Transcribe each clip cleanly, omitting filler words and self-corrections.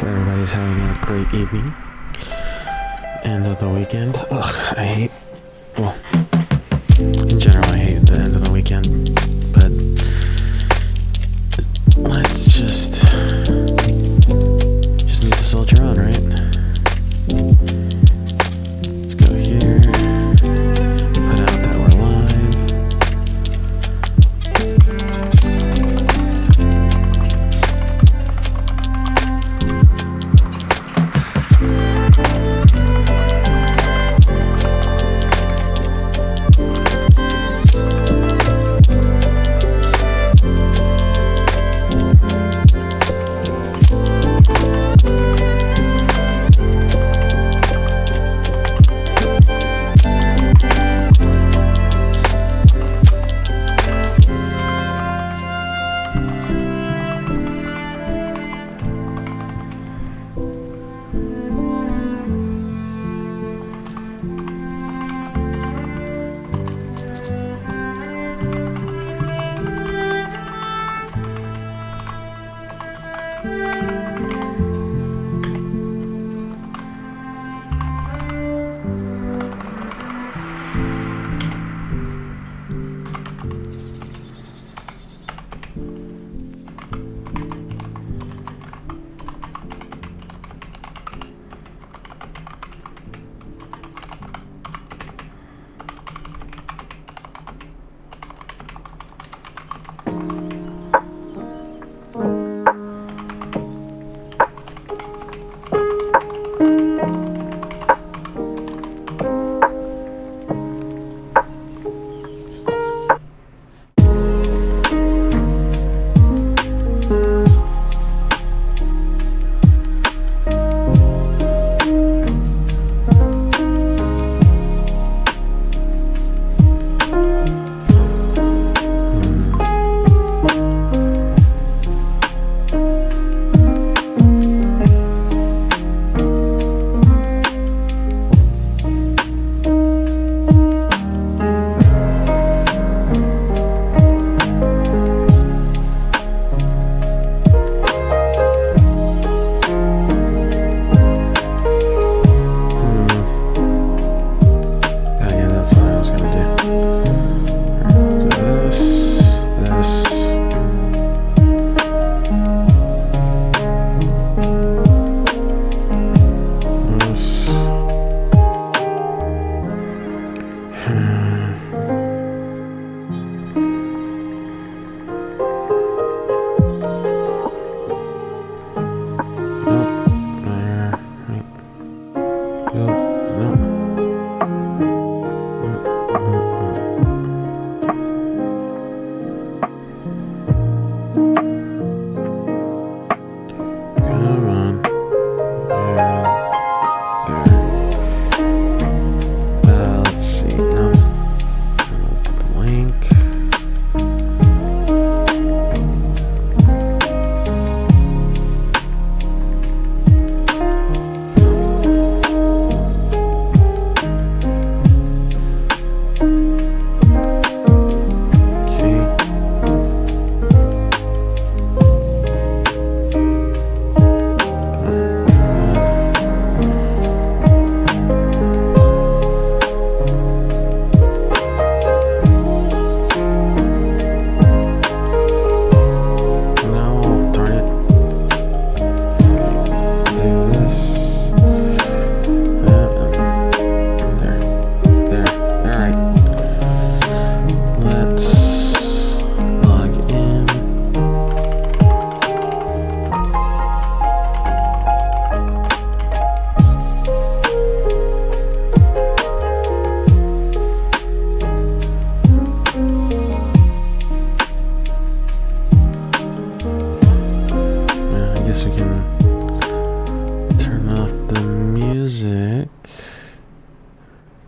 everybody's having a great evening. End of the weekend. Ugh, I hate, well, in general, I hate the end of the weekend, but let's just need to soldier on, right? Let's go here, put out that we're live.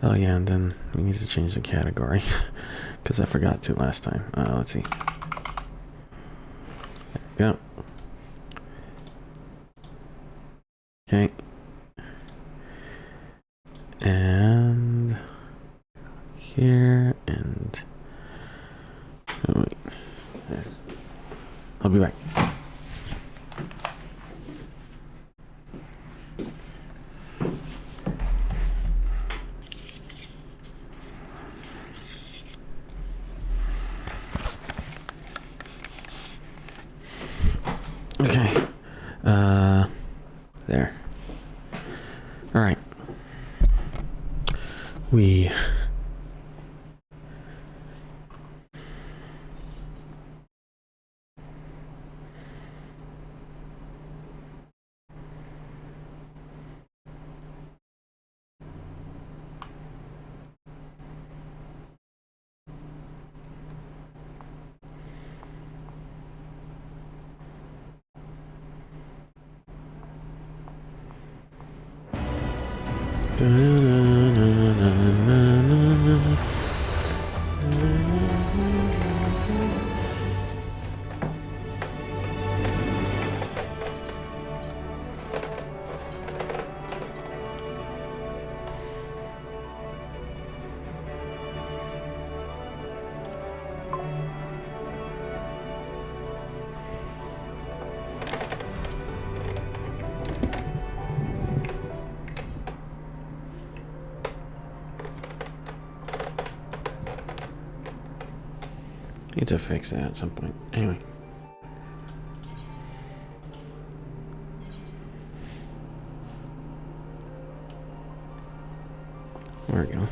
Oh yeah, and then we need to change the category because I forgot to last time. Let's see. There we go. Okay. And here and oh, wait. I'll be back. There. Alright. We... Need to fix that at some point. Anyway. There we go.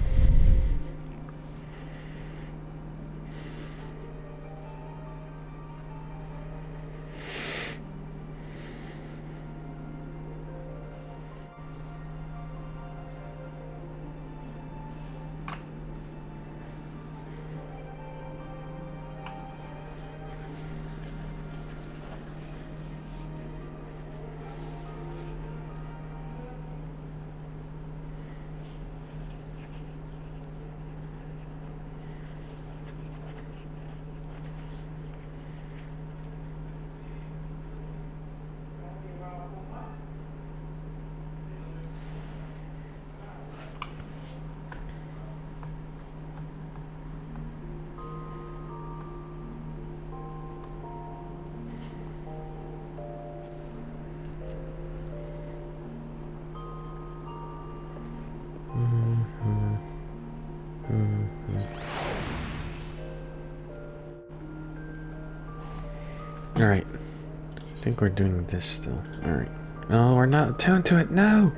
Alright. I think we're doing this still. Alright. No, we're not attuned to it. No!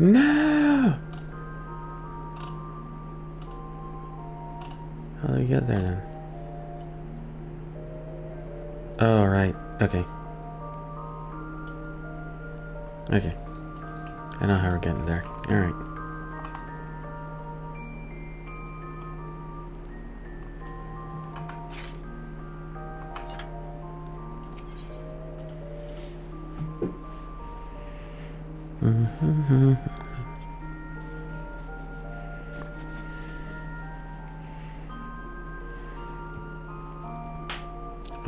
No! How do we get there then? Oh, right. Okay. Okay. I know how we're getting there. Alright.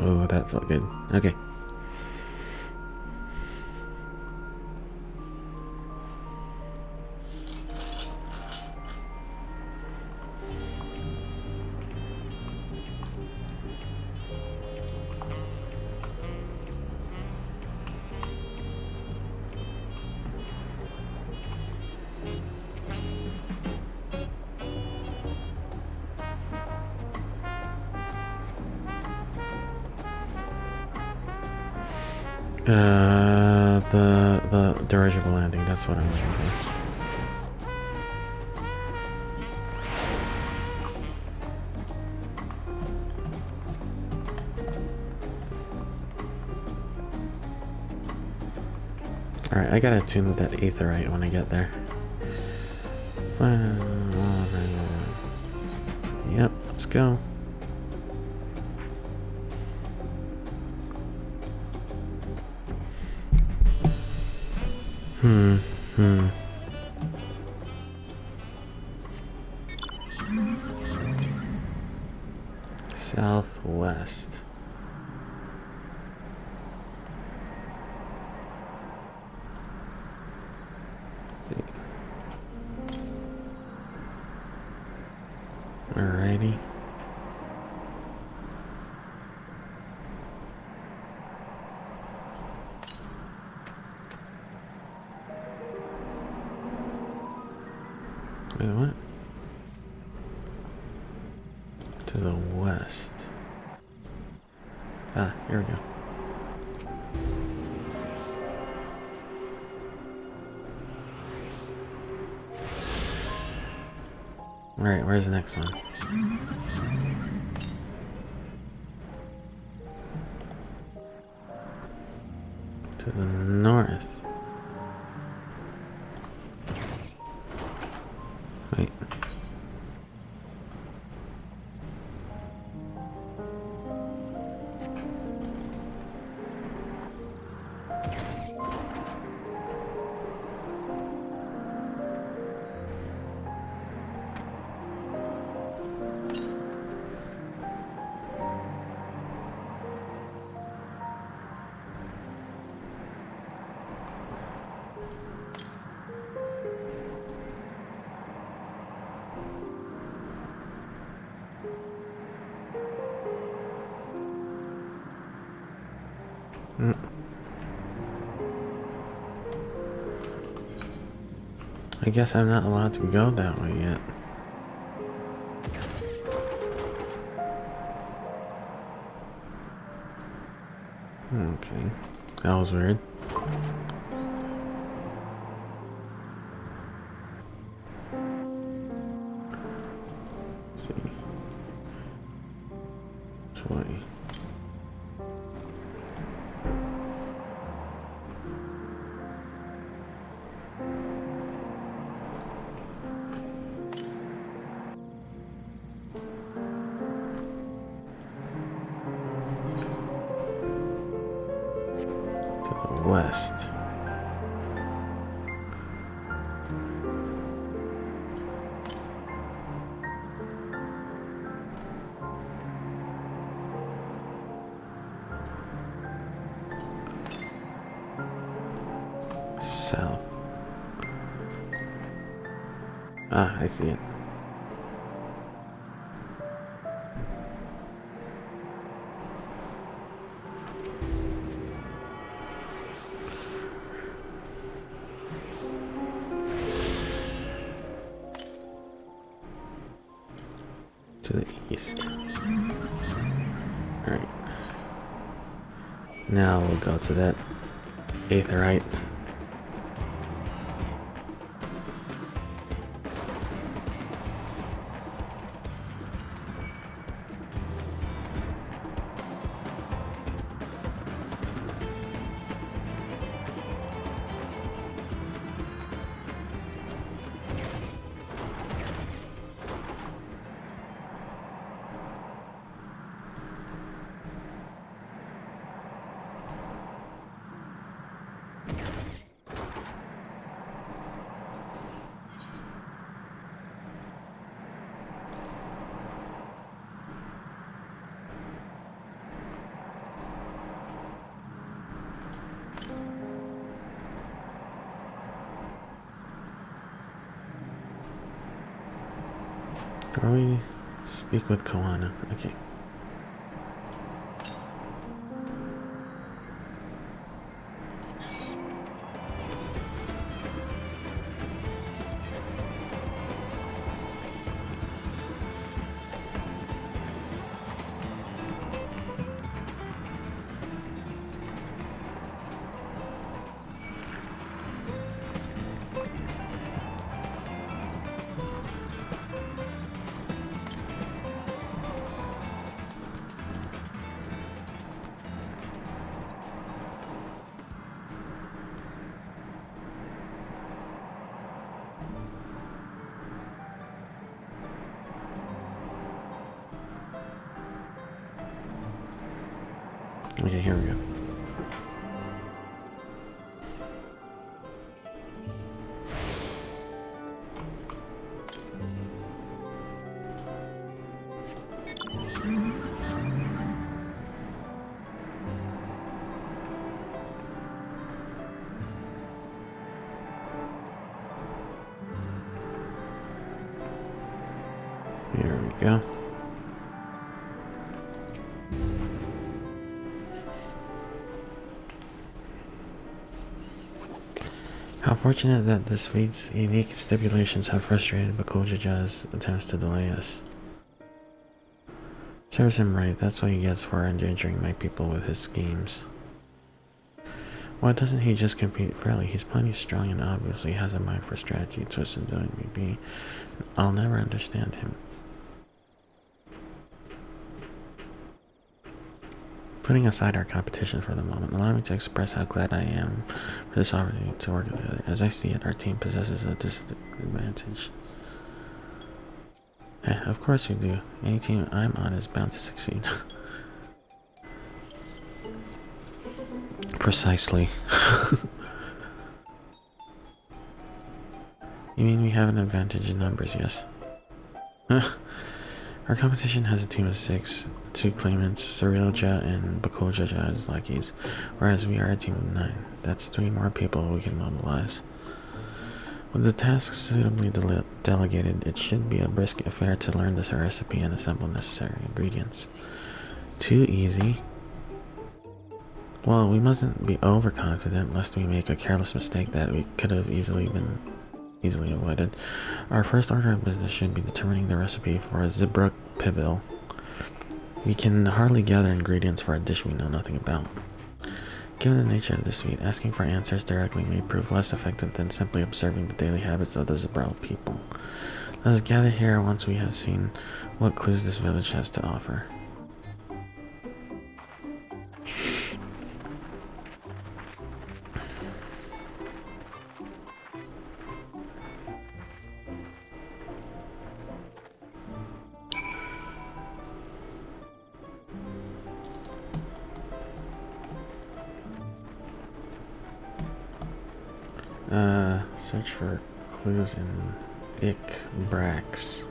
Oh, that felt good. Okay. The dirigible landing, that's what I'm looking for. Alright, I gotta tune with that aetherite when I get there. Yep, let's go. Southwest. Alrighty. Wait, what? To the west. Ah, here we go. Alright, where's the next one? To the north. Wait. I guess I'm not allowed to go that way yet. Okay, that was weird. Let's see. Which way? West. South. Ah, I see it. To the east. Alright. Now we'll go to that aetheryte. Or we speak with Koana. Okay. Okay, here we go. Here we go. How fortunate that this feat's unique stipulations have frustrated Bakojaja's attempts to delay us. Serves him right, that's what he gets for endangering my people with his schemes. Why doesn't he just compete fairly? He's plenty strong and obviously has a mind for strategy, twisted though it may be. I'll never understand him. Putting aside our competition for the moment, allow me to express how glad I am for this opportunity to work together. As I see it, our team possesses a disadvantage. Of course you do. Any team I'm on is bound to succeed. Precisely. You mean we have an advantage in numbers, yes? Our competition has a team of 6, 2 claimants, Cyrilja and Bakulja as lackeys, whereas we are a team of 9. That's 3 more people we can mobilize. With the tasks suitably delegated, it should be a brisk affair to learn this recipe and assemble necessary ingredients. Too easy. Well, we mustn't be overconfident lest we make a careless mistake that we could have easily avoided. Our first order of business should be determining the recipe for a Zibruk pibil. We can hardly gather ingredients for a dish we know nothing about. Given the nature of this feat, asking for answers directly may prove less effective than simply observing the daily habits of the Zibruk people. Let us gather here once we have seen what clues this village has to offer. Search for clues in Brax.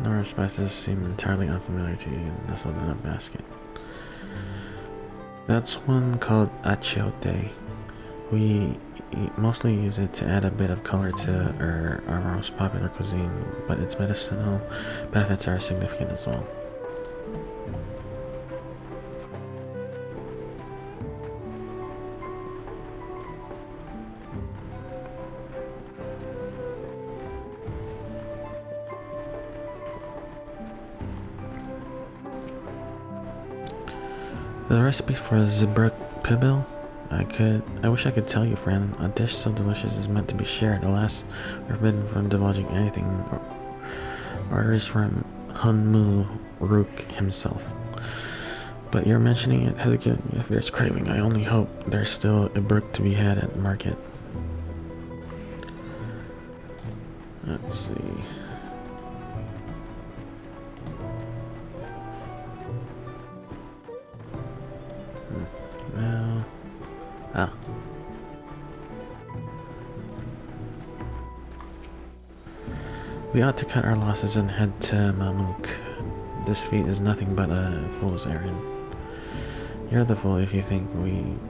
Nora spices seem entirely unfamiliar to you and nestled in a basket. That's one called achiote. We mostly use it to add a bit of color to our most popular cuisine, but its medicinal benefits are significant as well. The recipe for Zibruk pibil? I wish I could tell you, friend. A dish so delicious is meant to be shared. Alas, we're forbidden from divulging anything. Orders from Hunmu Rook himself. But your mentioning it has given me a fierce craving. I only hope there's still a brook to be had at the market. Let's see. Well, we ought to cut our losses and head to Mamuk. This feat is nothing but a fool's errand. You're the fool if you think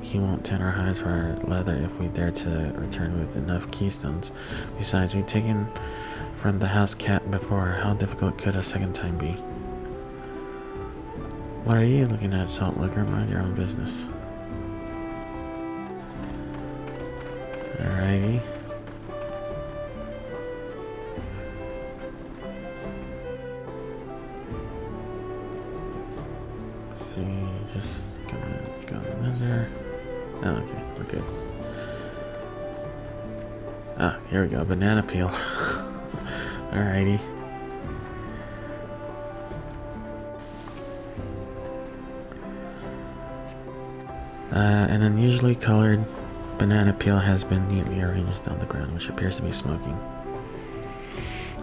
he won't tan our hides for our leather if we dare to return with enough keystones. Besides, we've taken from the house cat before. How difficult could a second time be? What are you looking at, Salt Liquor? Mind your own business. Alrighty. See, just gonna go in there. Oh, okay, we're good. Ah, here we go, banana peel. Alrighty. An unusually colored banana peel has been neatly arranged on the ground, which appears to be smoking.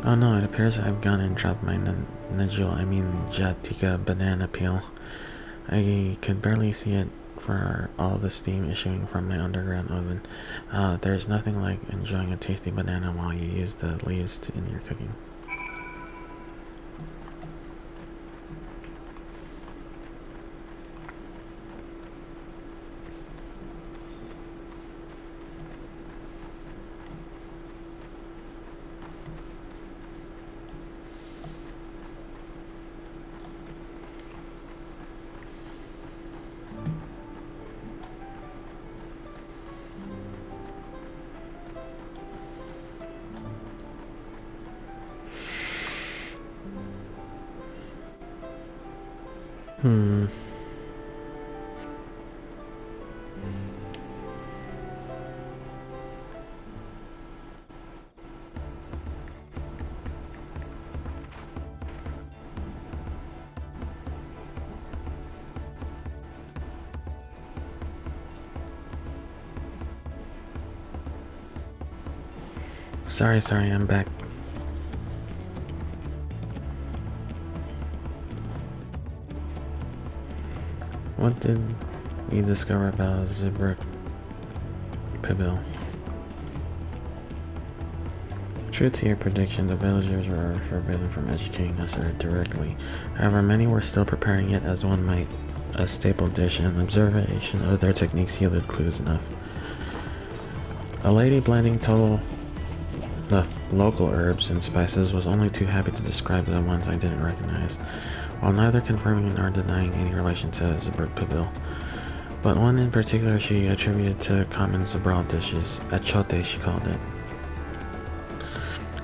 Oh no, it appears I've gone and dropped my Jatika banana peel. I could barely see it for all the steam issuing from my underground oven. There's nothing like enjoying a tasty banana while you use the leaves in your cooking. Hmm. Sorry, I'm back. What did we discover about Zibrook Pibil? True to your prediction, the villagers were forbidden from educating us directly. However, many were still preparing it as one might a staple dish, and observation of their techniques yielded clues enough. A lady blending local herbs and spices was only too happy to describe the ones I didn't recognize, while neither confirming nor denying any relation to Zibrook Pibil. But one in particular she attributed to common Zabral dishes, achote she called it.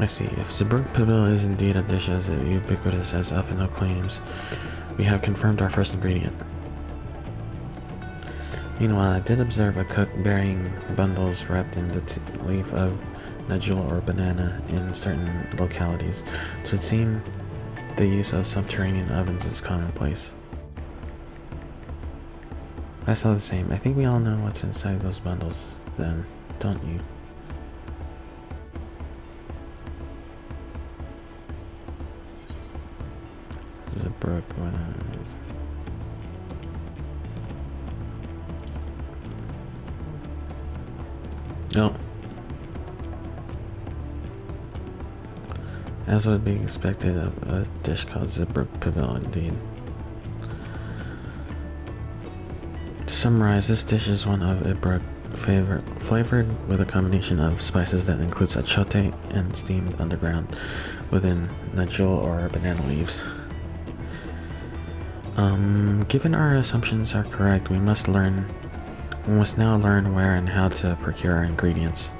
I see. If Zibrook Pibil is indeed a dish as ubiquitous as Elfino claims, we have confirmed our first ingredient. Meanwhile, I did observe a cook bearing bundles wrapped in the leaf of najul or banana in certain localities, so it seemed the use of subterranean ovens is commonplace. I saw the same. I think we all know what's inside those bundles, then, don't you? This is a brook. No. As would be expected of a dish called Zibrook Pibil, indeed. To summarize, this dish is one of Ibrook flavored with a combination of spices that includes achote and steamed underground within najul or banana leaves. Given our assumptions are correct, we must now learn where and how to procure our ingredients.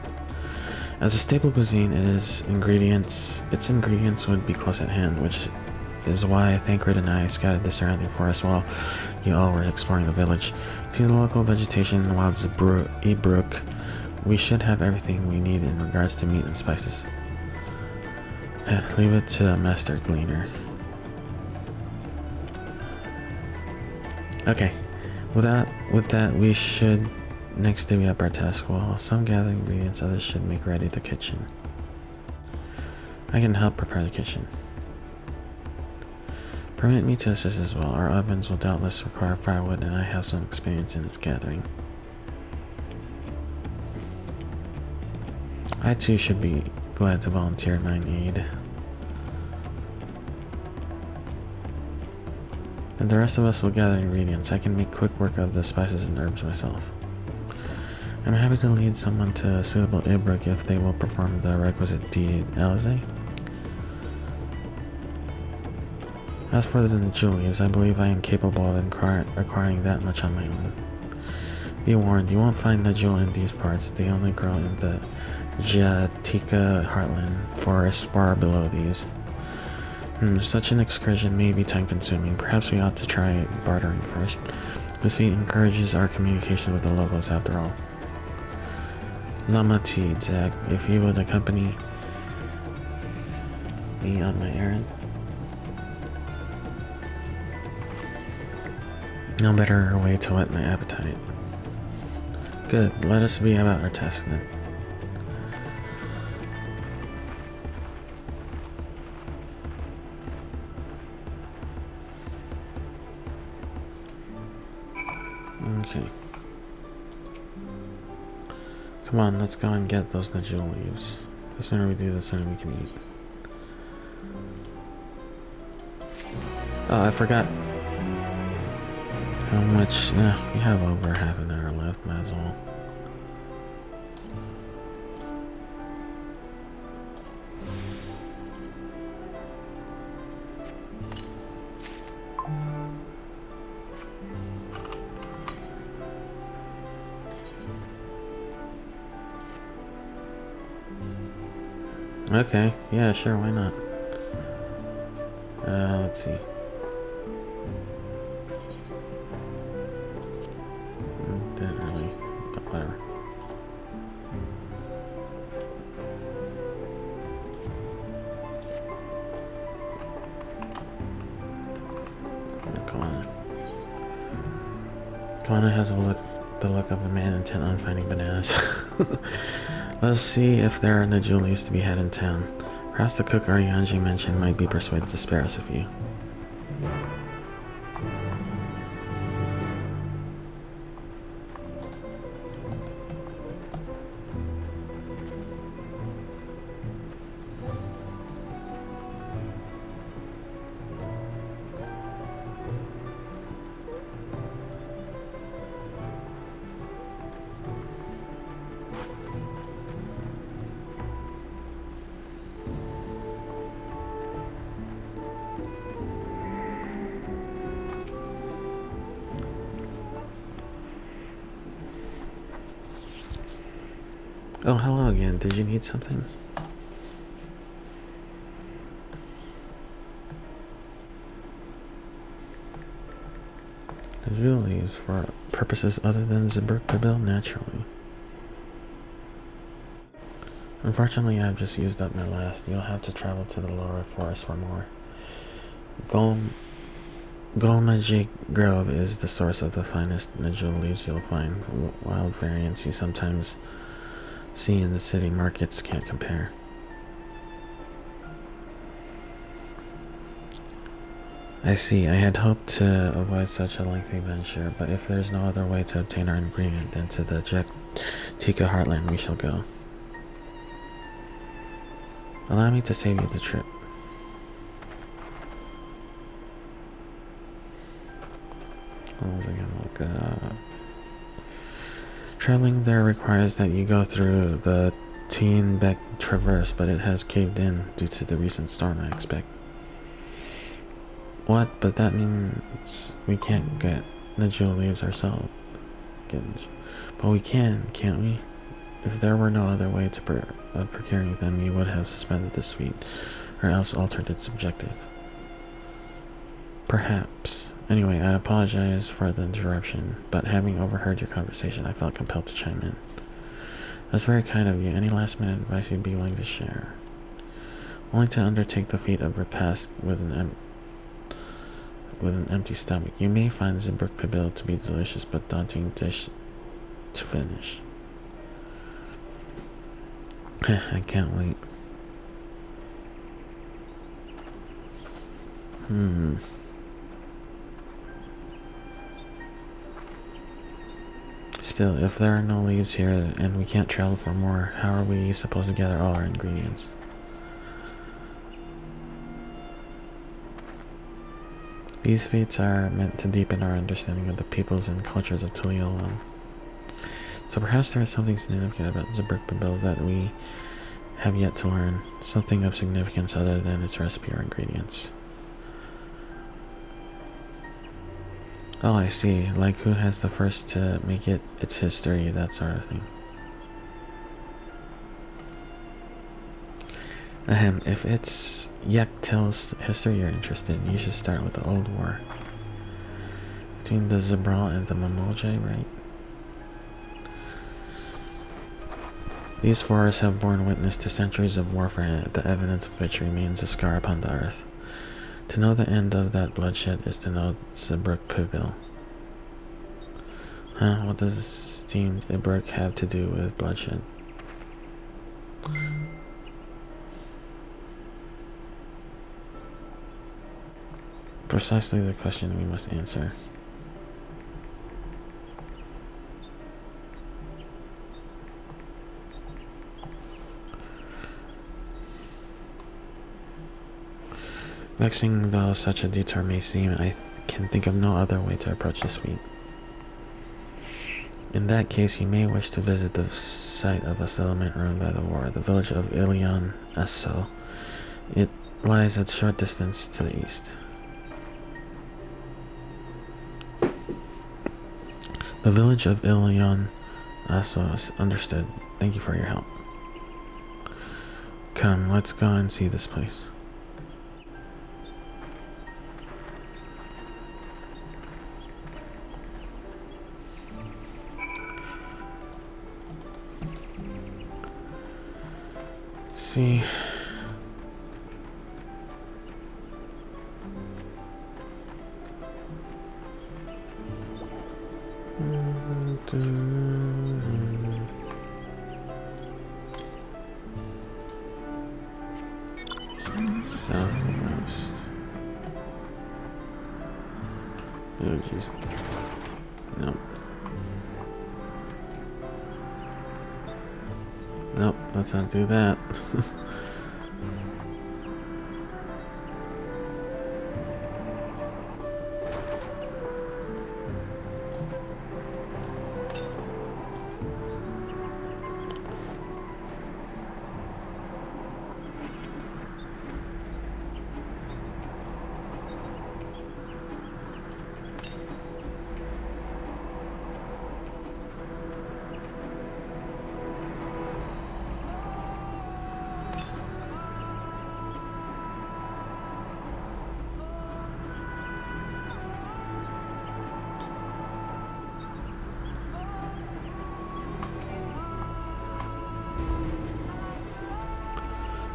As a staple cuisine, its ingredients would be close at hand, which is why Thancred and I scouted the surrounding forest while you all were exploring the village. To the local vegetation while Ibrook, we should have everything we need in regards to meat and spices. Leave it to a master gleaner. Okay, with that, we should next divvy up our task. While some gather ingredients, others should make ready the kitchen. I can help prepare the kitchen. Permit me to assist as well. Our ovens will doubtless require firewood, and I have some experience in its gathering. I too should be glad to volunteer my aid. And the rest of us will gather ingredients. I can make quick work of the spices and herbs myself. I'm happy to lead someone to a suitable Ibrook if they will perform the requisite deed. Alize? As for the Julius, I believe I am capable of acquiring that much on my own. Be warned, you won't find Najul in these parts. They only grow in the Jatika heartland forest far below these. Such an excursion may be time-consuming. Perhaps we ought to try bartering first. This feat encourages our communication with the locals after all. Lamati, Zach, if you would accompany me on my errand. No better way to whet my appetite. Good, let us be about our task then. Okay. Come on, let's go and get those Najul leaves. The sooner we do, the sooner we can eat. Oh, I forgot how much. We have over half an hour left, might as well. Okay, yeah, sure, why not? Let's see. Koana. Koana has the look of a man intent on finding bananas. Let's see if there are Najulis to be had in town. Perhaps the cook Arianji mentioned might be persuaded to spare us a few. Oh, hello again. Did you need something? Najulis for purposes other than Zibruk naturally. Unfortunately, I've just used up my last. You'll have to travel to the lower forest for more. Golmagic Grove is the source of the finest Najulis you'll find. Wild variants you sometimes see in the city markets can't compare. I see. I had hoped to avoid such a lengthy venture, but if there's no other way to obtain our ingredient than to the Tika Heartland, we shall go. Allow me to save you the trip. What was I gonna look up? Traveling there requires that you go through the Tienbeck Traverse, but it has caved in due to the recent storm, I expect. What? But that means we can't get Najul leaves ourselves. But we can, can't we? If there were no other way to procuring them, we would have suspended this feat, or else altered its objective. Perhaps. Anyway, I apologize for the interruption, but having overheard your conversation, I felt compelled to chime in. That's very kind of you. Any last-minute advice you'd be willing to share? Only to undertake the feat of repast with an empty stomach. You may find Zibruk Pibil to be delicious but daunting dish to finish. I can't wait. Still, if there are no leaves here and we can't travel for more, how are we supposed to gather all our ingredients? These feats are meant to deepen our understanding of the peoples and cultures of Tuliolon. So perhaps there is something significant about Zibruk Pibil that we have yet to learn, something of significance other than its recipe or ingredients. Oh, I see. Like who has the first to make it its history, that sort of thing. If it's Yektil's history you're interested in, you should start with the Old War. Between the Zabral and the Mamolje, right? These forests have borne witness to centuries of warfare, the evidence of which remains a scar upon the earth. To know the end of that bloodshed is to know Zibruk Pibil. Huh? What does esteemed Ibruk have to do with bloodshed? Precisely the question we must answer. Vexing though such a detour may seem, I can think of no other way to approach this feat. In that case, you may wish to visit the site of a settlement ruined by the war, the village of Ilion Asso. It lies at short distance to the east. The village of Ilion Asso is understood. Thank you for your help. Come, let's go and see this place. See. Southwest. Oh jeez. Nope. Nope, let's not do that.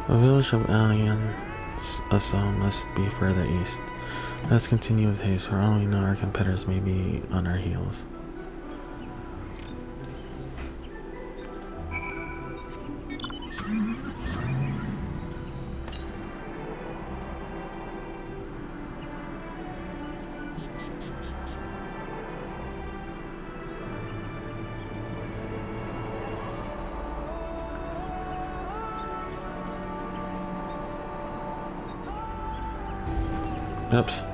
The village of Alien Assault must be further east. Let's continue with haste. For all we know, our competitors may be on our heels. Oops.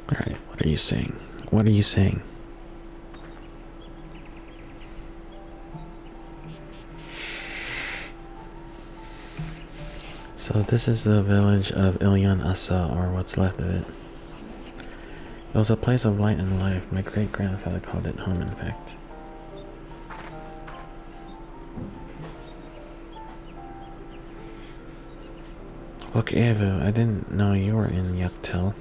Alright, what are you saying? What are you saying? So this is the village of Ilion Asa, or what's left of it. It was a place of light and life. My great-grandfather called it home, in fact. Look, Evu, I didn't know you were in Yaktel.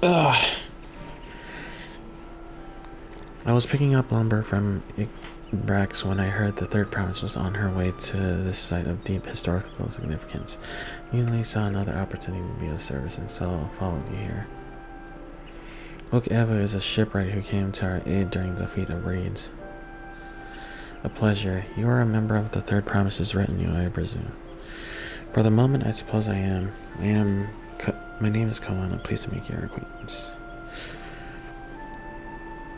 Ugh. I was picking up lumber from Brax when I heard the third province was on her way to this site of deep historical significance. Immediately saw another opportunity to be of service, and so followed you here. Look, Eva is a shipwright who came to our aid during the defeat of Reeds. A pleasure. You are a member of the Third Promise's retinue, I presume. For the moment, I suppose I am. My name is Kalana. Pleased to make your acquaintance.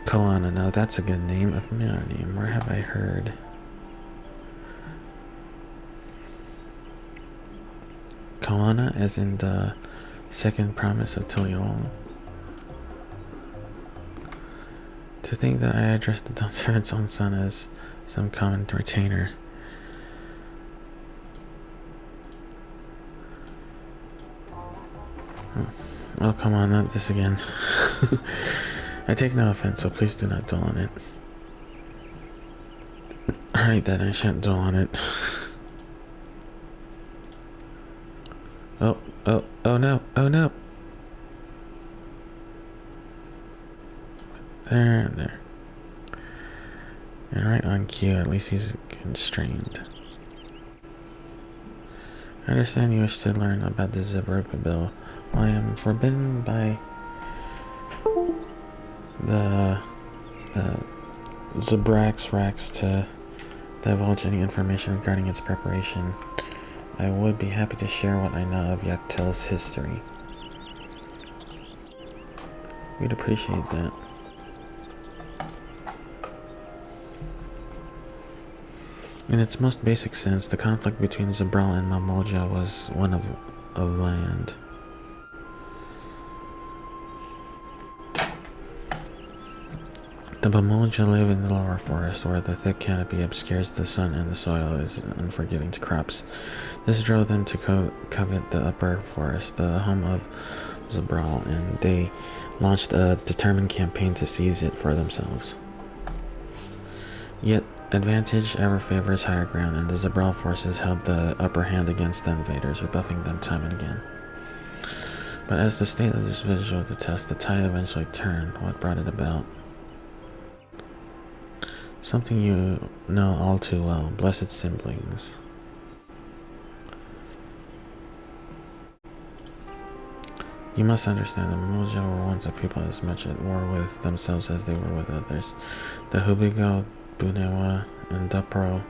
Kalana. Now that's a good name. A familiar name. Where have I heard? Kalana, as in the second promise of Tiliol. To think that I addressed the servant's own son as some common retainer. Oh, come on, not this again. I take no offense, so please do not dwell on it. Alright then, I shan't dwell on it. Oh no, oh no! There. And right on cue, at least he's constrained. I understand you wish to learn about the Zibroka bill. I am forbidden by the Zabrax Rax to divulge any information regarding its preparation. I would be happy to share what I know of Yaktel's history. We'd appreciate that. In its most basic sense, the conflict between Zabral and Mamolja was one of land. The Mamolja live in the lower forest, where the thick canopy obscures the sun and the soil is unforgiving to crops. This drove them to covet the upper forest, the home of Zabral, and they launched a determined campaign to seize it for themselves. Yet, advantage ever favors higher ground, and the Zabral forces held the upper hand against the invaders, rebuffing them time and again. But as the state of this visual attests, the tide eventually turned. What brought it about? Something you know all too well, blessed siblings. You must understand, the Mamolja were once a people as much at war with themselves as they were with others. The Hubigo, Bunewa, and Dupro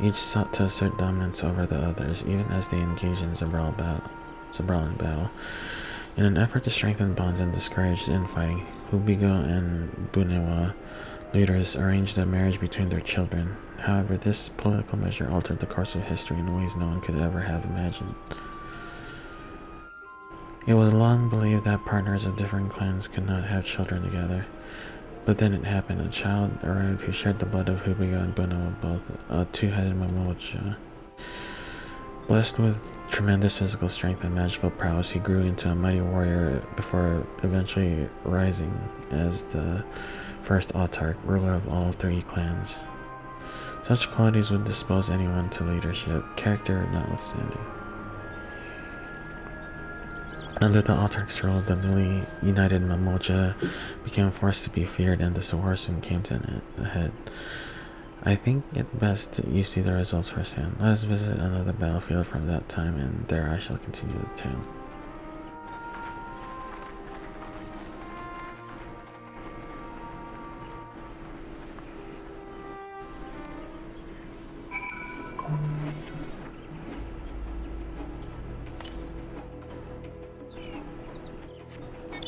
each sought to assert dominance over the others, even as they engaged in Zabral in battle. In an effort to strengthen bonds and discourage infighting, Hubigo and Bunewa leaders arranged a marriage between their children. However, this political measure altered the course of history in ways no one could ever have imagined. It was long believed that partners of different clans could not have children together. But then it happened. A child arrived who shared the blood of Hubigo and Bunewa, both a two-headed Mamolja. Blessed with tremendous physical strength and magical prowess, he grew into a mighty warrior before eventually rising as the first autarch, ruler of all three clans. Such qualities would dispose anyone to leadership, character notwithstanding. Under the autarch's rule, the newly united Mamolja became a force to be feared, and the war soon came to a head. I think it best you see the results firsthand. Let us visit another battlefield from that time, and there I shall continue the tale.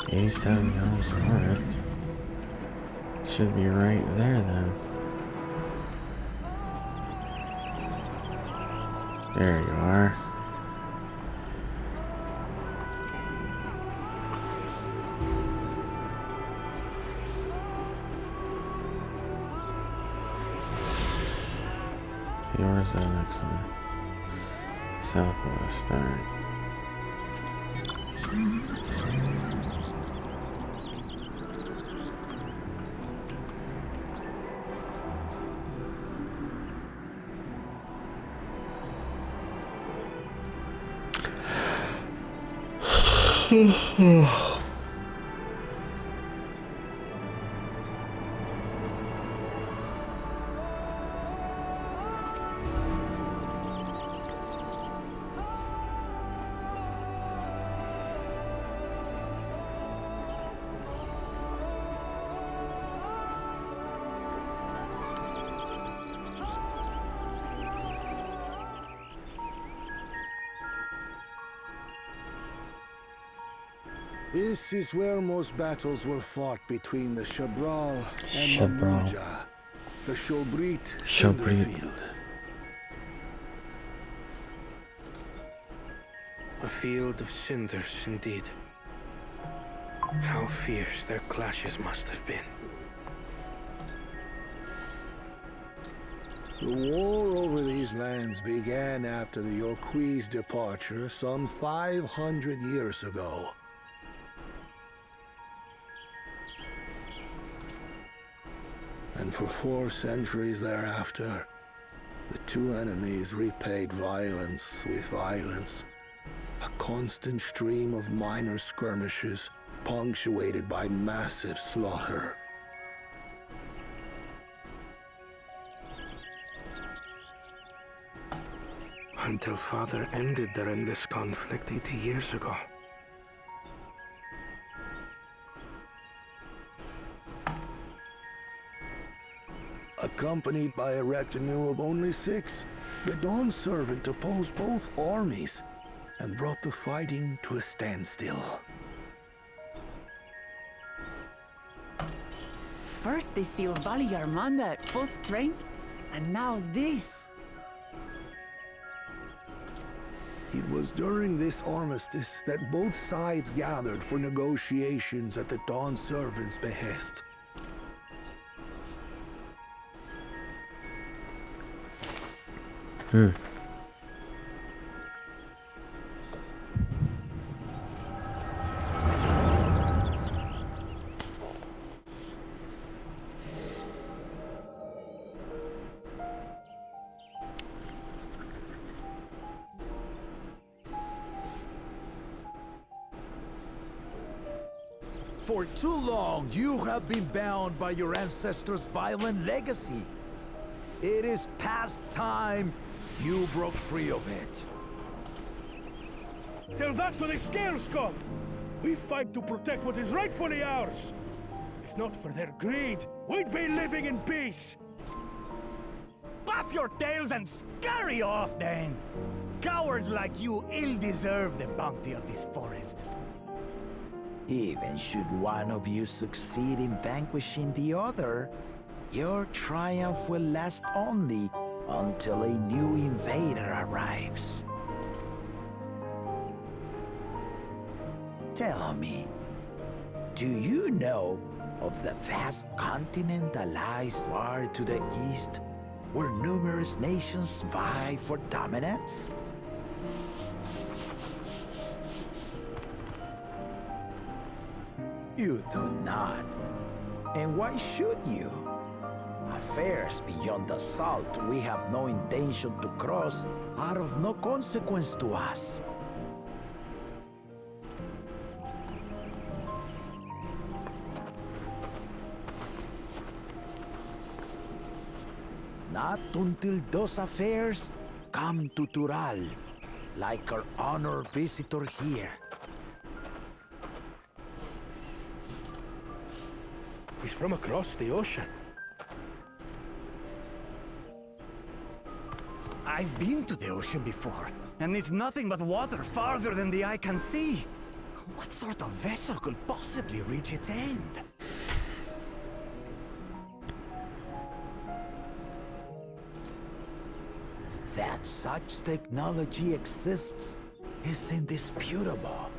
$87 worth. Should be right there then. There you are. Where's the next one? Southwest, alright. This is where most battles were fought between the Zabral and Mamolja, the Shobrit field. A field of cinders, indeed. How fierce their clashes must have been. The war over these lands began after the Yorqui's departure some 500 years ago. And for 4 centuries thereafter, the two enemies repaid violence with violence. A constant stream of minor skirmishes, punctuated by massive slaughter. Until Father ended their endless conflict 80 years ago. Accompanied by a retinue of only 6, the Dawn servant opposed both armies and brought the fighting to a standstill. First they sealed Bali Yarmanda at full strength, and now this. was during this armistice that both sides gathered for negotiations at the Dawn Servant's behest. For too long, you have been bound by your ancestors' violent legacy. It is past time you broke free of it. Tell that to the Scale Scum! We fight to protect what is rightfully ours. If not for their greed, we'd be living in peace. Puff your tails and scurry off, then! Cowards like you ill deserve the bounty of this forest. Even should one of you succeed in vanquishing the other, your triumph will last only until a new invader arrives. Tell me, do you know of the vast continent that lies far to the east, where numerous nations vie for dominance? You do not. And why should you? Affairs beyond the salt we have no intention to cross are of no consequence to us. Not until those affairs come to Tural, like our honored visitor here. He's from across the ocean. I've been to the ocean before, and it's nothing but water farther than the eye can see. What sort of vessel could possibly reach its end? That such technology exists is indisputable,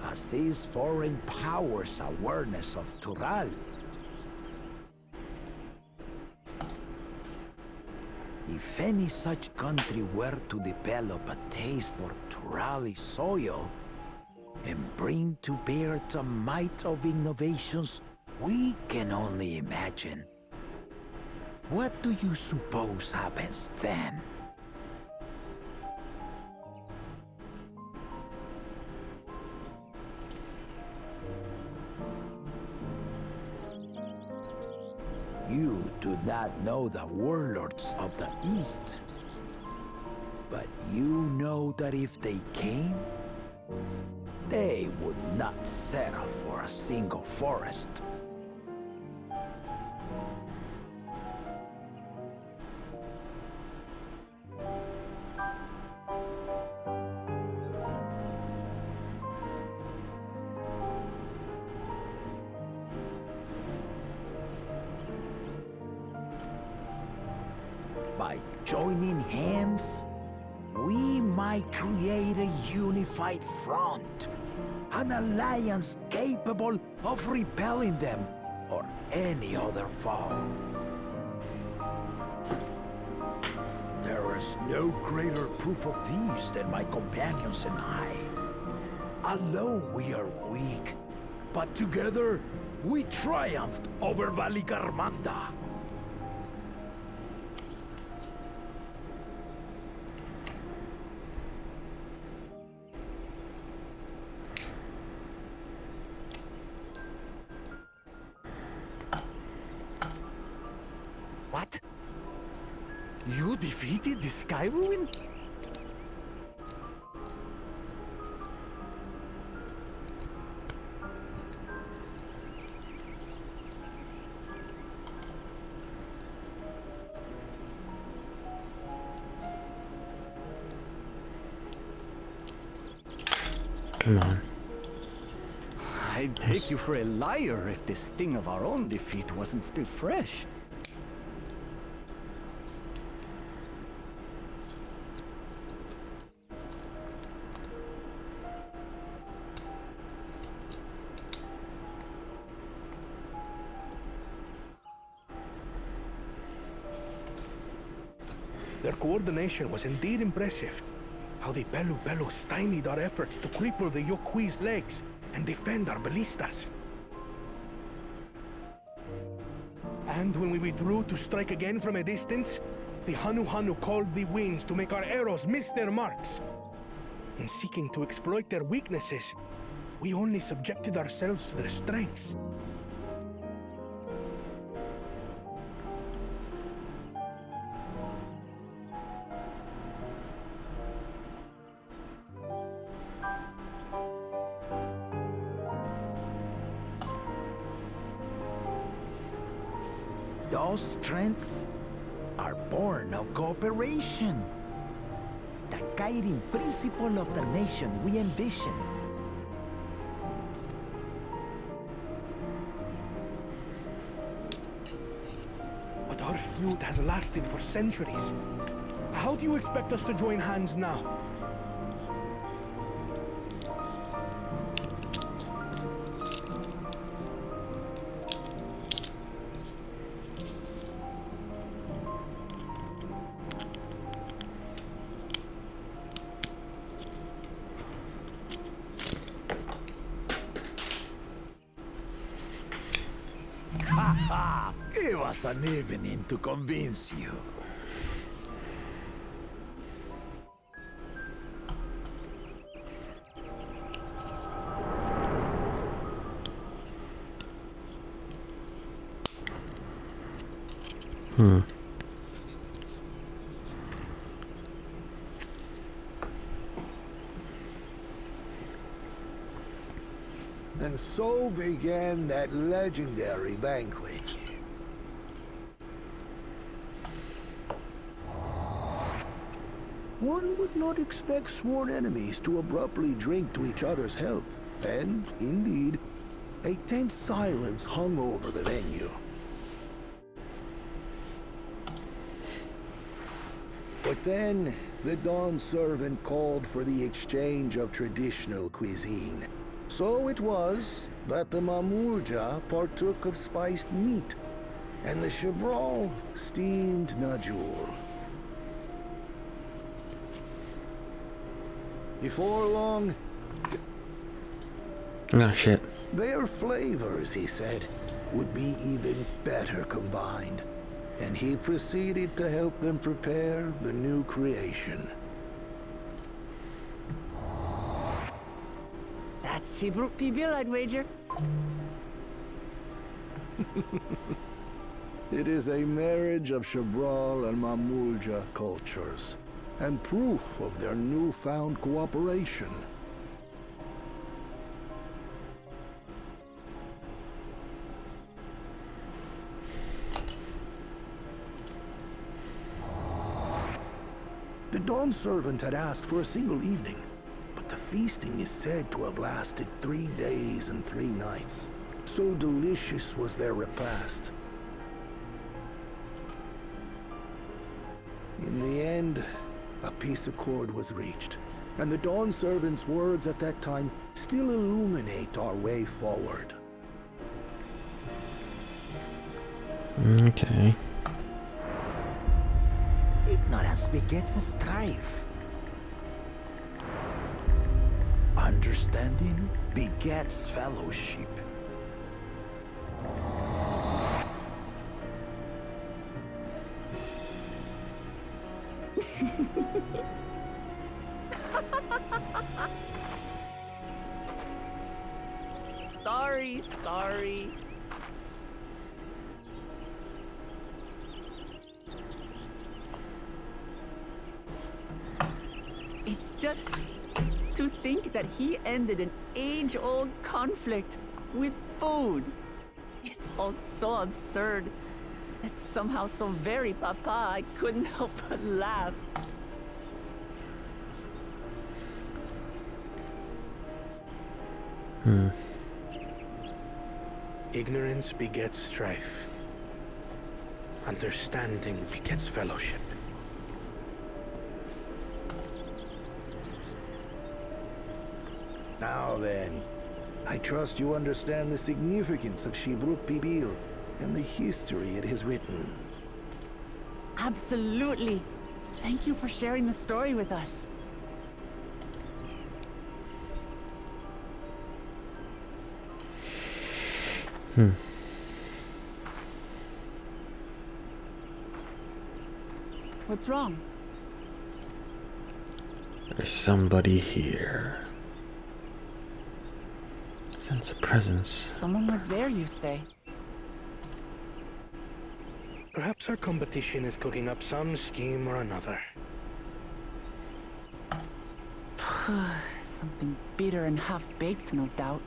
as is foreign powers' awareness of Tural. If any such country were to develop a taste for Turali soil and bring to bear the might of innovations we can only imagine, what do you suppose happens then? You do not know the warlords of the East, but you know that if they came, they would not settle for a single forest. By joining hands, we might create a unified front, an alliance capable of repelling them or any other foe. There is no greater proof of these than my companions and I. Alone we are weak, but together we triumphed over Valigarmanda. What? You defeated the Sky Ruin? Come on. I'd take you for a liar if the sting of our own defeat wasn't still fresh. Their coordination was indeed impressive. How the Belu stymied our efforts to cripple the Yokui's legs and defend our ballistas. And when we withdrew to strike again from a distance, the Hanu called the winds to make our arrows miss their marks. In seeking to exploit their weaknesses, we only subjected ourselves to their strengths. Those strengths are born of cooperation. The guiding principle of the nation we envision. But our feud has lasted for centuries. How do you expect us to join hands now? Give us an evening to convince you. And so began that legendary banquet. One would not expect sworn enemies to abruptly drink to each other's health, and, indeed, a tense silence hung over the venue. But then, the Dawn servant called for the exchange of traditional cuisine. So it was that the Mamulja partook of spiced meat, and the Chebral steamed najul. Before long, Oh shit. their flavors, he said, would be even better combined. And he proceeded to help them prepare the new creation. That's Shibruk Pibil, I'd wager. It is a marriage of Chebral and Mamulja cultures, and proof of their newfound cooperation. The Dawn servant had asked for a single evening, but the feasting is said to have lasted 3 days and 3 nights. So delicious was their repast. In the end, a peace accord was reached, and the Dawn servant's words at that time still illuminate our way forward. Okay. Ignorance begets strife. Understanding begets fellowship. Sorry. It's just to think that he ended an age-old conflict with food. It's all so absurd. It's somehow so very papa, I couldn't help but laugh. Ignorance begets strife. Understanding begets fellowship. Now then, I trust you understand the significance of Shibruk Pibil and the history it has written. Absolutely. Thank you for sharing the story with us. What's wrong? There's somebody here. Sense a presence. Someone was there, you say? Perhaps our competition is cooking up some scheme or another. Something bitter and half-baked, no doubt.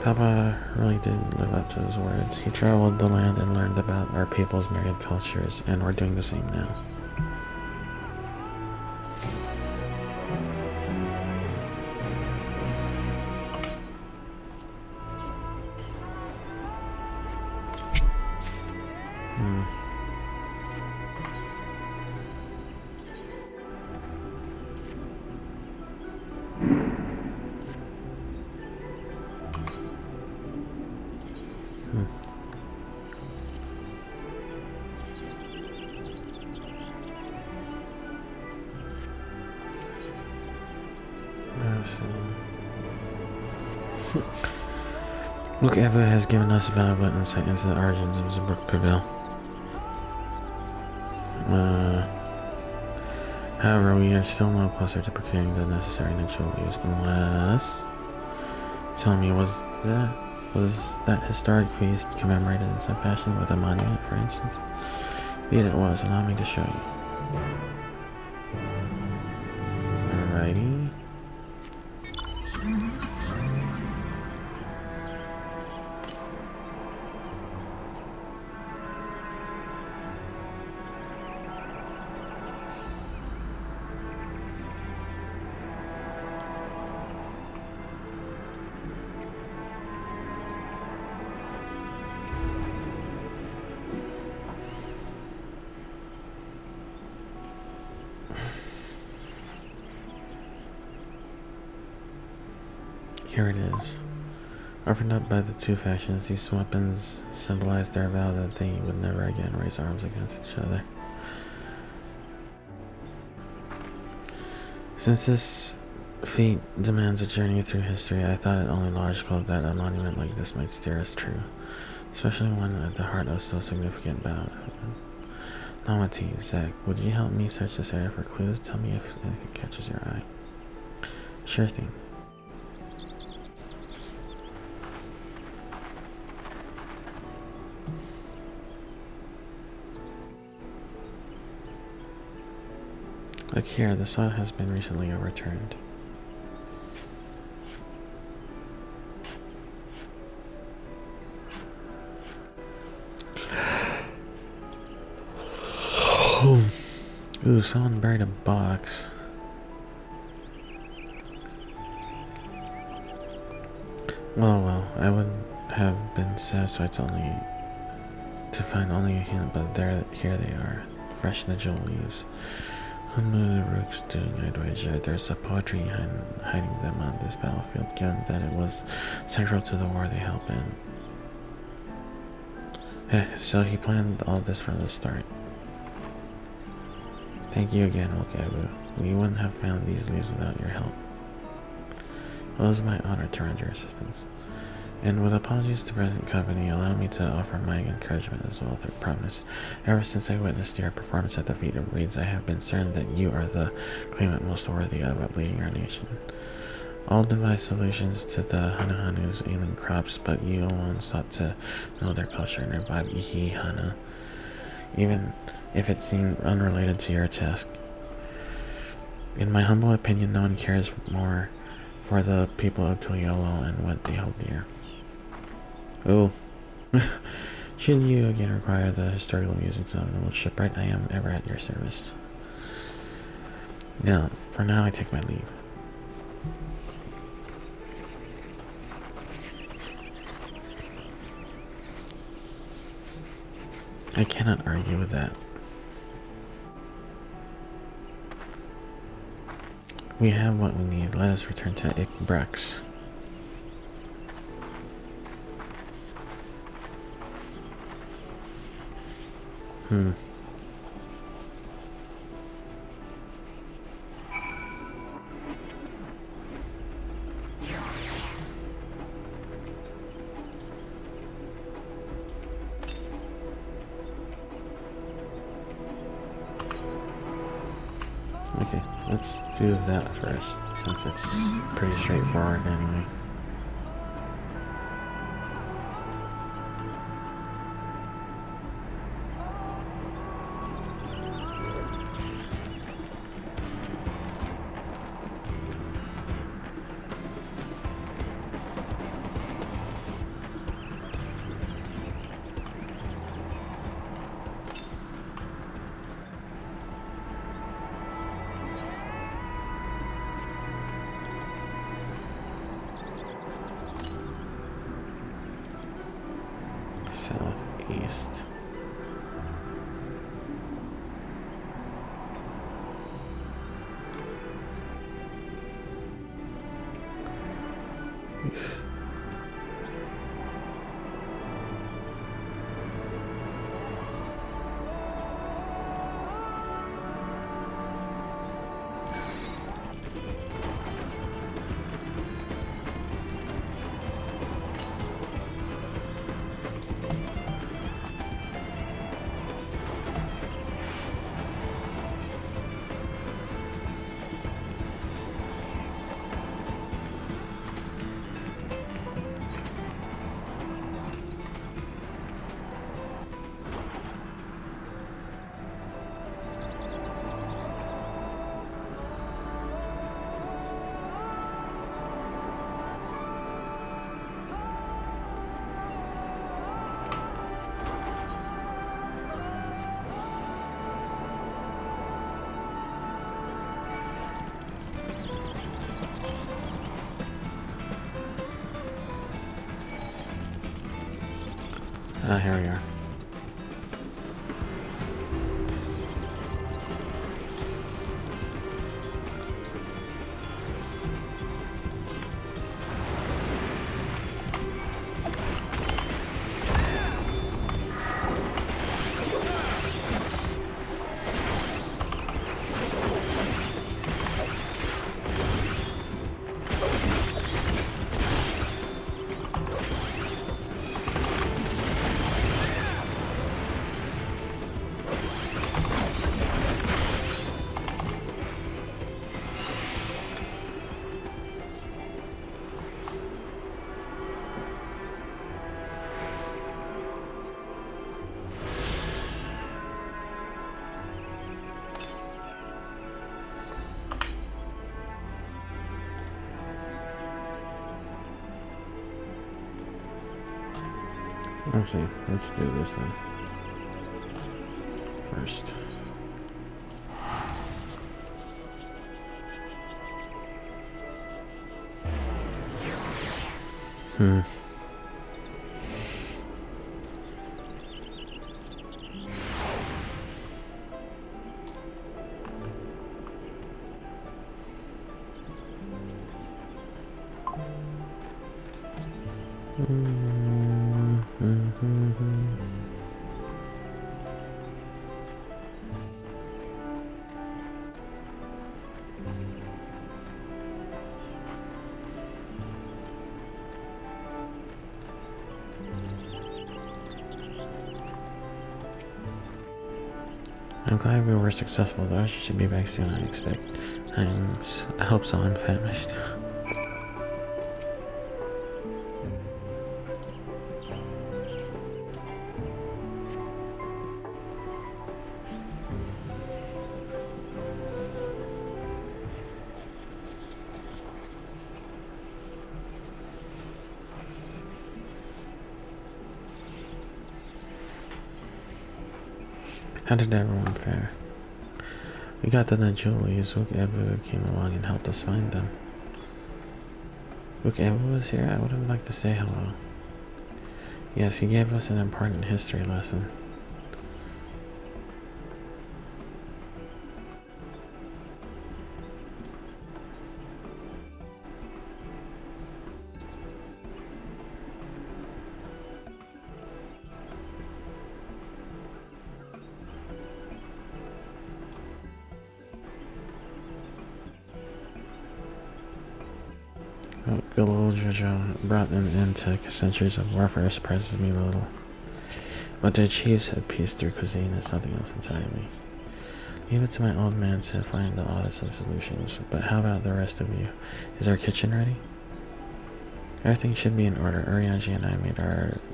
Papa really did live up to his words. He traveled the land and learned about our people's myriad cultures, and we're doing the same now. Look, Eva has given us valuable insight into the origins of Zibrook Pavil. However, we are still no closer to procuring the necessary natural use, unless... Tell me, was that historic feast commemorated in some fashion with a monument, for instance? Indeed it was. Allow me to show you. Alrighty. Here it is. Offered up by the two factions, these weapons symbolize their vow that they would never again raise arms against each other. Since this feat demands a journey through history, I thought it only logical that a monument like this might steer us true, especially one at the heart of so significant bout. Namati, Zach, would you help me search this area for clues? Tell me if anything catches your eye. Sure thing. Look here, the soil has been recently overturned. Ooh, someone buried a box. Well, I would have been satisfied to find only a hint, but here they are, fresh in the jewel leaves. Who knew the rooks doing I'd wager there's a poetry hiding them on this battlefield, given that it was central to the war they helped in. So he planned all this from the start. Thank you again, Wokabu. We wouldn't have found these leaves without your help. It was my honor to render assistance. And with apologies to present company, allow me to offer my encouragement as well through promise. Ever since I witnessed your performance at the feat of reeds, I have been certain that you are the claimant most worthy of leading our nation. All devised solutions to the Hanuhanu's ailing crops, but you alone sought to know their culture and revive Ihi Hana, even if it seemed unrelated to your task. In my humble opinion, no one cares more for the people of Tuliolo and what they hold dear. Oh, should you again require the historical musings of an old shipwright, I am ever at your service. Now, for now, I take my leave. I cannot argue with that. We have what we need. Let us return to Ikbrax. Okay, let's do that first, since it's pretty straightforward anyway. Southeast. Oof. Ah, here we are. Let's see. Let's do this then. First. I'm glad we were successful, though. She should be back soon, I expect. I hope so. I'm famished. How did everyone fare? We got the Najulis. Look, Evu came along and helped us find them. Look, Evu was here. I would have liked to say hello. Yes, he gave us an important history lesson. Good old Jojo brought an end to centuries of warfare surprises me a little. But to achieve said peace through cuisine is something else entirely. Leave it to my old man to find the oddest of solutions, but how about the rest of you? Is our kitchen ready? Everything should be in order. Urianji and I made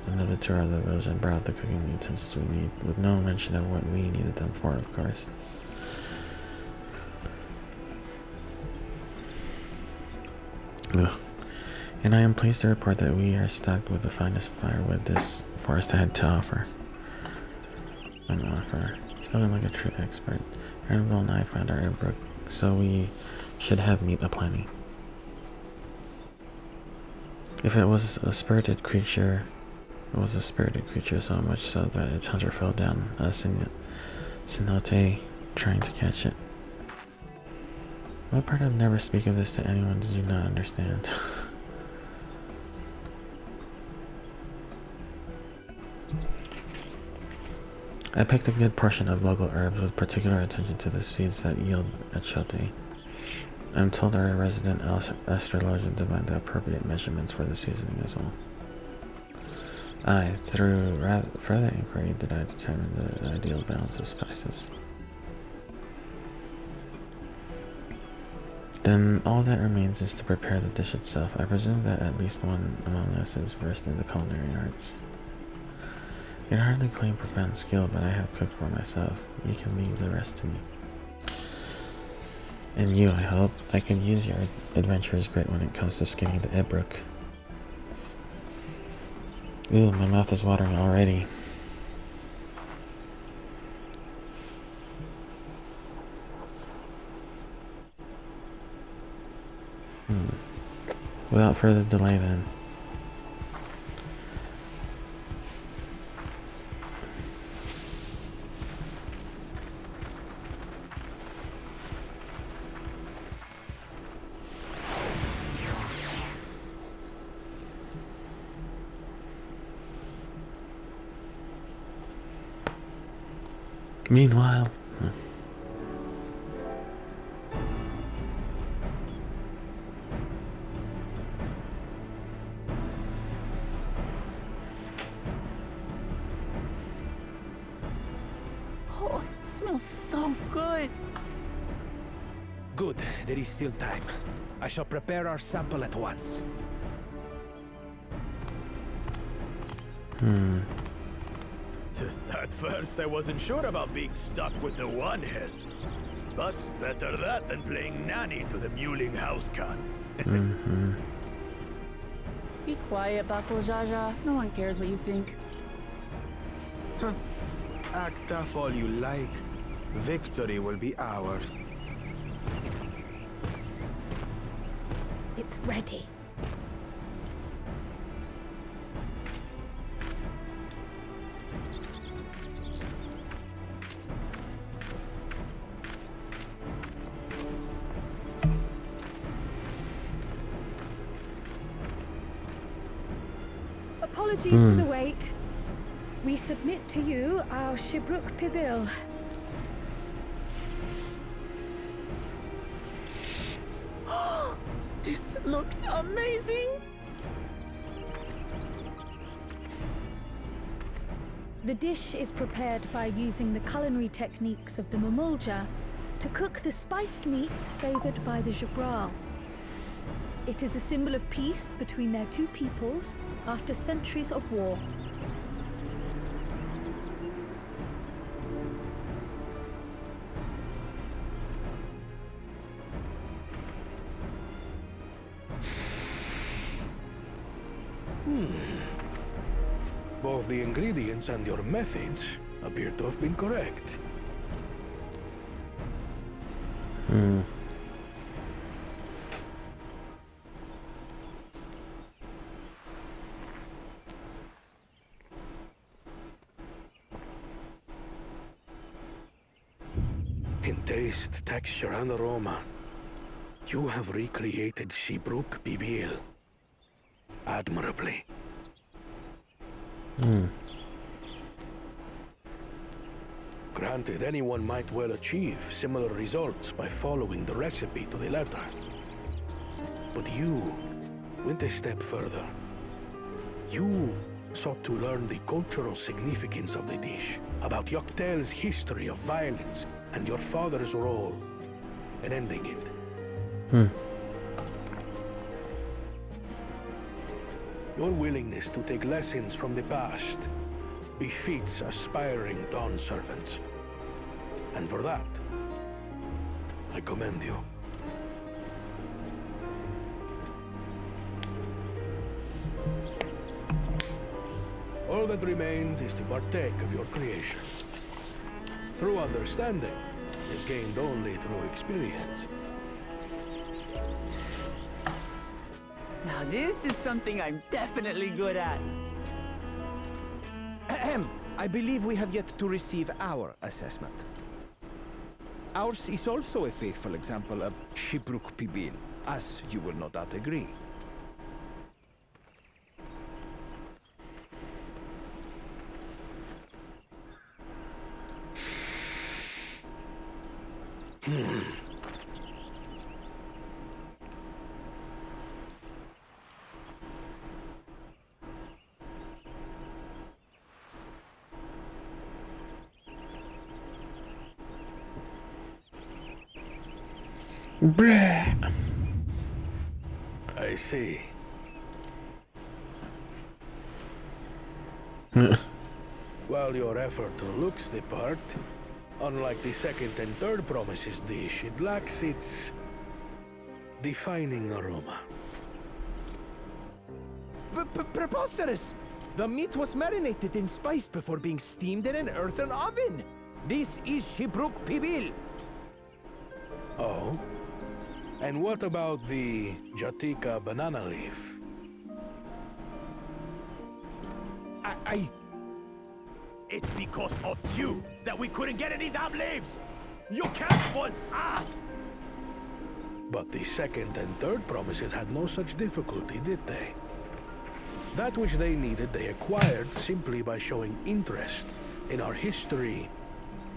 another tour of the village and brought the cooking utensils we need, with no mention of what we needed them for, of course. Ugh. And I am pleased to report that we are stocked with the finest firewood this forest had to offer. Spoken like a true expert. Ernville and I found our brook, so we should have meat aplenty. If it was a spirited creature, so much so that its hunter fell down a cenote trying to catch it. What part of never speak of this to anyone did you not understand? I picked a good portion of local herbs with particular attention to the seeds that yield achote. I'm told our resident astrologer divined the appropriate measurements for the seasoning as well. Through further inquiry did I determine the ideal balance of spices. Then all that remains is to prepare the dish itself. I presume that at least one among us is versed in the culinary arts. I can hardly claim profound skill, but I have cooked for myself. You can leave the rest to me. And you, I hope. I can use your adventurer's grit when it comes to skinning the Ibrook. Ooh, my mouth is watering already. Without further delay then. Meanwhile, Oh, it smells so good. Good, there is still time. I shall prepare our sample at once. At first, I wasn't sure about being stuck with the one head. But better that than playing nanny to the mewling housecan. Be quiet, Bako Jaja. No one cares what you think. Act tough all you like. Victory will be ours. It's ready. Apologies for the wait. We submit to you our Shibruk Pibil. This looks amazing. The dish is prepared by using the culinary techniques of the Mamulja to cook the spiced meats favored by the Jabral. It is a symbol of peace between their two peoples after centuries of war. Both the ingredients and your methods appear to have been correct. In taste, texture, and aroma, you have recreated Shibruk Bibil admirably. Granted, anyone might well achieve similar results by following the recipe to the letter. But you went a step further. You sought to learn the cultural significance of the dish, about Yoctel's history of violence, and your father's role in ending it. Your willingness to take lessons from the past befits aspiring Dawn servants. And for that, I commend you. All that remains is to partake of your creation. True understanding is gained only through experience. Now this is something I'm definitely good at. Ahem. I believe we have yet to receive our assessment. Ours is also a faithful example of Shibruk Pibil, as you will no doubt agree. Bruh. I see. While your effort looks the part, unlike the second and third promises dish, it lacks its defining aroma. Preposterous! The meat was marinated in spice before being steamed in an earthen oven. This is Shibruk Pibil. Oh? And what about the Jatika banana leaf? It's because of you that we couldn't get any damn leaves! You can't fool us! But the second and third promises had no such difficulty, did they? That which they needed they acquired simply by showing interest in our history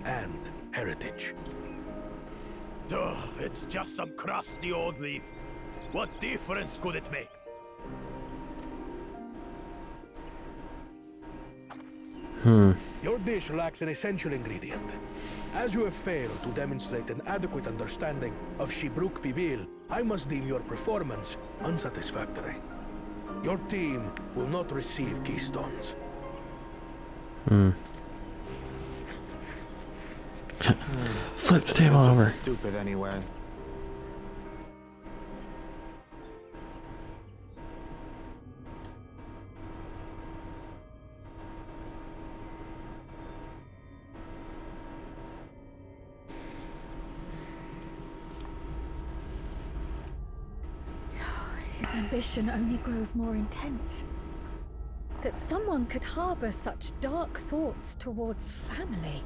and heritage. Duh, it's just some crusty old leaf. What difference could it make? Your dish lacks an essential ingredient. As you have failed to demonstrate an adequate understanding of Shibruk Pibil, I must deem your performance unsatisfactory. Your team will not receive keystones. Flip the table over. Stupid anyway. His ambition only grows more intense. That someone could harbor such dark thoughts towards family.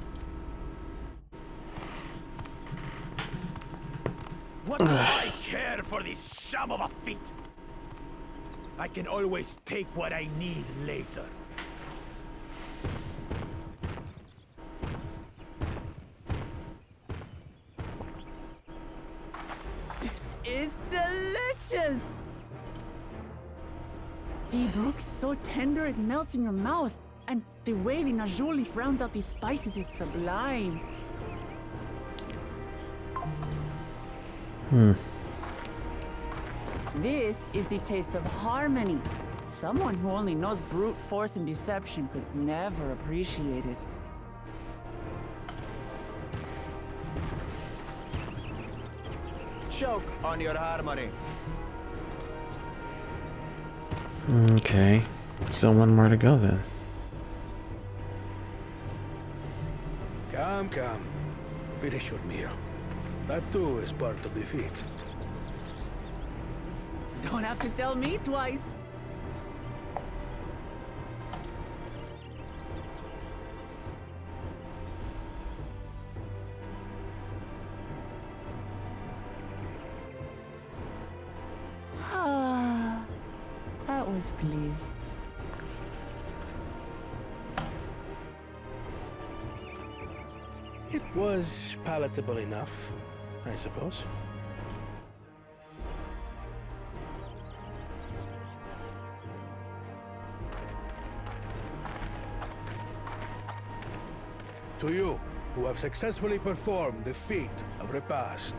What do I care for this sham of a feat? I can always take what I need later. This is delicious! The brook's so tender it melts in your mouth, and the way the najou leaf rounds out these spices is sublime. This is the taste of harmony. Someone who only knows brute force and deception could never appreciate it. Choke on your harmony. Okay. So one more to go then. Come, come. Finish your meal. That too is part of the feat. Don't have to tell me twice. Ah, that was bliss. It was palatable enough, I suppose. To you, who have successfully performed the feat of repast,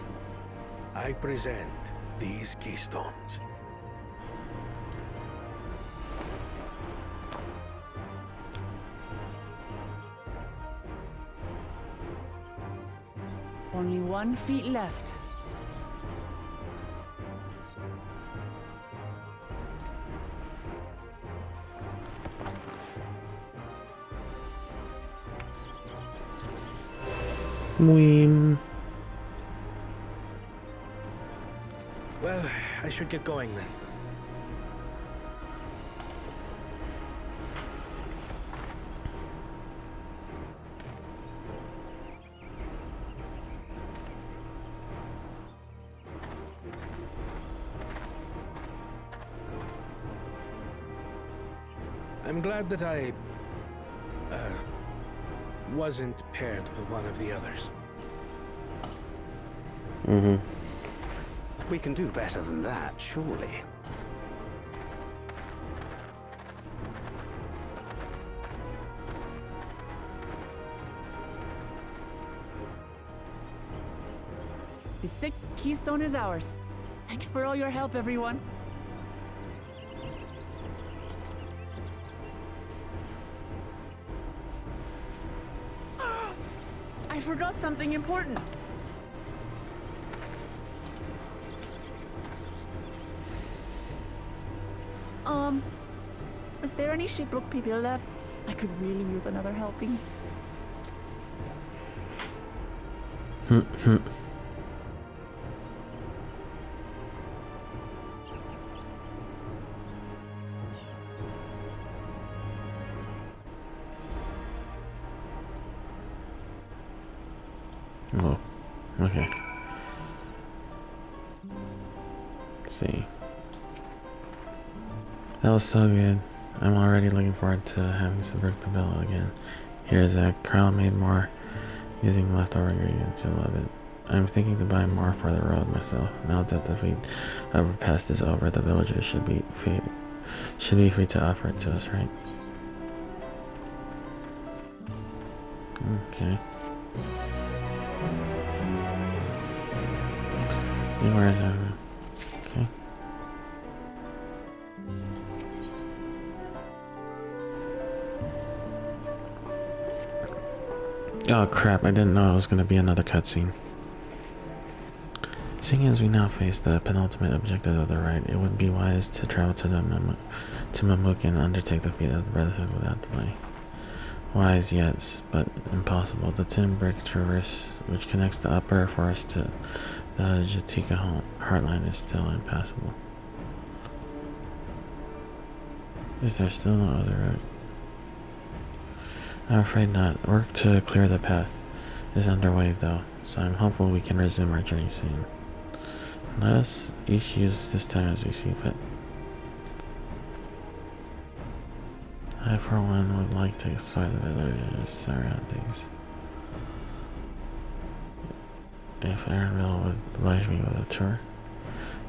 I present these keystones. Only 1 feet left. Weem. Well, I should get going then. I'm glad that I wasn't paired with one of the others. Mm-hmm. We can do better than that, surely. The 6th keystone is ours. Thanks for all your help, everyone. I forgot something important. Is there any shipbook people left? I could really use another helping. Oh, okay. Let's see. That was so good. I'm already looking forward to having some brick pavilion again. Here's a crown made more using leftover ingredients. You'll love it. I'm thinking to buy more for the road myself. Now that the feat of repast is over, the villagers should be free to offer it to us, right? Okay. Where is that? Okay. Oh crap, I didn't know it was going to be another cutscene. Seeing as we now face the penultimate objective of the rite, it would be wise to travel to Mamuk and undertake the feat of the Brotherhood without delay. Wise, yes, but impossible. The tin brick traverse, which connects the upper forest to the Jatika heartline, is still impassable. Is there still no other route? I'm afraid not. Work to clear the path is underway though, so I'm hopeful we can resume our journey soon. Let us each use this time as we see fit. I for one would like to explore the village's surroundings. If Aaronville would oblige me with a tour.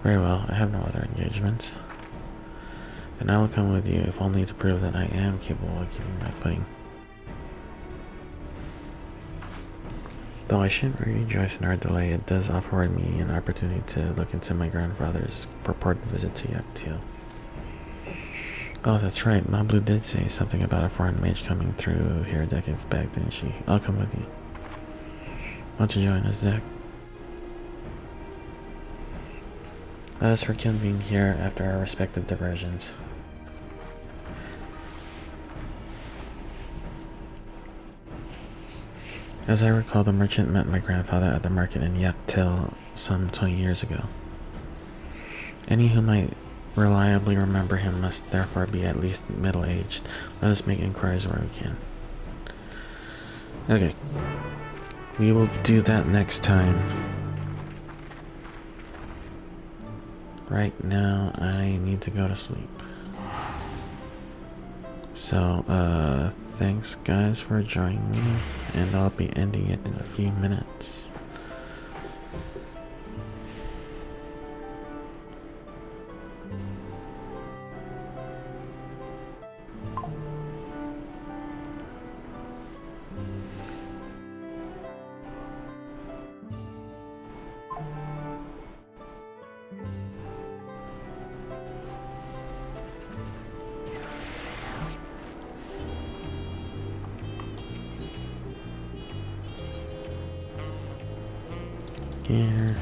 Very well, I have no other engagements. And I will come with you, if only to prove that I am capable of keeping my footing. Though I shouldn't rejoice in our delay, it does afford me an opportunity to look into my grandfather's purported visit to Yaktil. Oh, that's right, Mablu did say something about a foreign mage coming through here decades back, didn't she? I'll come with you. Want to join us, Zach? Let us reconvene here after our respective diversions. As I recall, the merchant met my grandfather at the market in Yaktil some 20 years ago. Any who might reliably remember him must therefore be at least middle-aged. Let us make inquiries where we can. Okay. We will do that next time. Right now, I need to go to sleep. So, thanks guys for joining me, and I'll be ending it in a few minutes. here.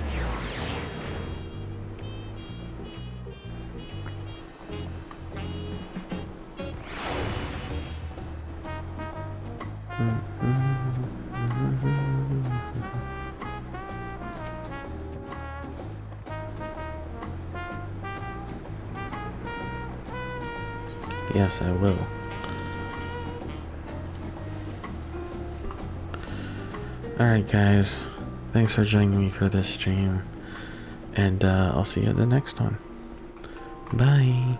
Yes, I will. Alright guys, thanks for joining me for this stream, and I'll see you at the next one. Bye!